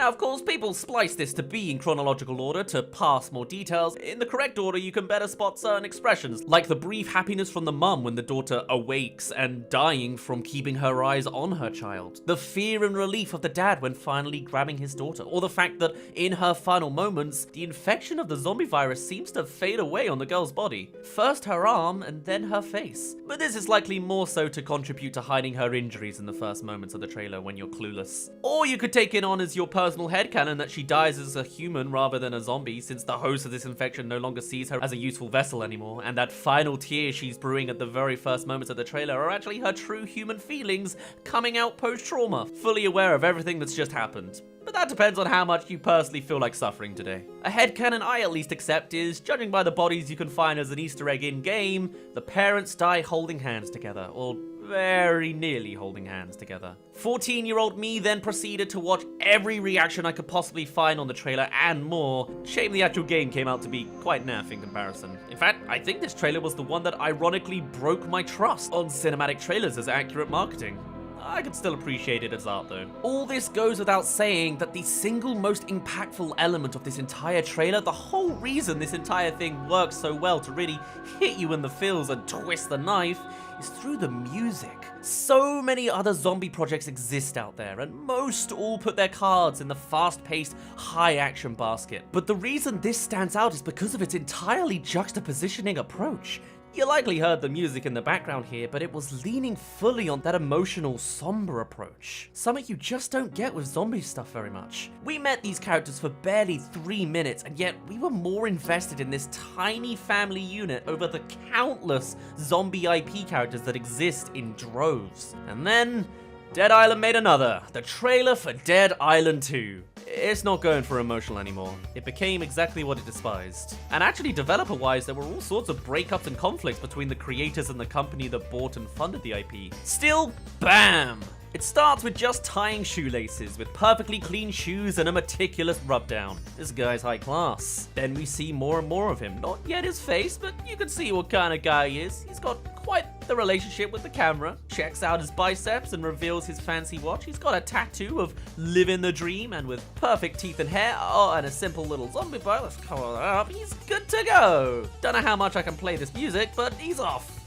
Now, of course, people splice this to be in chronological order to pass more details. In the correct order, you can better spot certain expressions, like the brief happiness from the mum when the daughter awakes and dying from keeping her eyes on her child, the fear and relief of the dad when finally grabbing his daughter, or the fact that in her final moments, the infection of the zombie virus seems to fade away on the girl's body. First her arm and then her face. But this is likely more so to contribute to hiding her injuries in the first moments of the trailer when you're clueless. Or you could take it on as your personal headcanon that she dies as a human rather than a zombie, since the host of this infection no longer sees her as a useful vessel anymore, and that final tear she's brewing at the very first moments of the trailer are actually her true human feelings coming out post-trauma, fully aware of everything that's just happened. But that depends on how much you personally feel like suffering today. A headcanon I at least accept is, judging by the bodies you can find as an Easter egg in-game, the parents die holding hands together, or very nearly holding hands together. 14-year-old me then proceeded to watch every reaction I could possibly find on the trailer and more. Shame the actual game came out to be quite naff in comparison. In fact, I think this trailer was the one that ironically broke my trust on cinematic trailers as accurate marketing. I could still appreciate it as art though. All this goes without saying that the single most impactful element of this entire trailer, the whole reason this entire thing works so well to really hit you in the feels and twist the knife, is through the music. So many other zombie projects exist out there, and most all put their cards in the fast-paced, high-action basket. But the reason this stands out is because of its entirely juxtapositioning approach. You likely heard the music in the background here, but it was leaning fully on that emotional, somber approach. Something you just don't get with zombie stuff very much. We met these characters for barely 3 minutes, and yet we were more invested in this tiny family unit over the countless zombie IP characters that exist in droves. And then, Dead Island made another, the trailer for Dead Island 2. It's not going for emotional anymore. It became exactly what it despised. And actually, developer-wise, there were all sorts of breakups and conflicts between the creators and the company that bought and funded the IP. Still, bam! It starts with just tying shoelaces, with perfectly clean shoes and a meticulous rubdown. This guy's high class. Then we see more and more of him. Not yet his face, but you can see what kind of guy he is. He's got quite the relationship with the camera. Checks out his biceps and reveals his fancy watch. He's got a tattoo of living the dream, and with perfect teeth and hair, oh, and a simple little zombie bite. Let's cover that up. He's good to go. Don't know how much I can play this music, but he's off.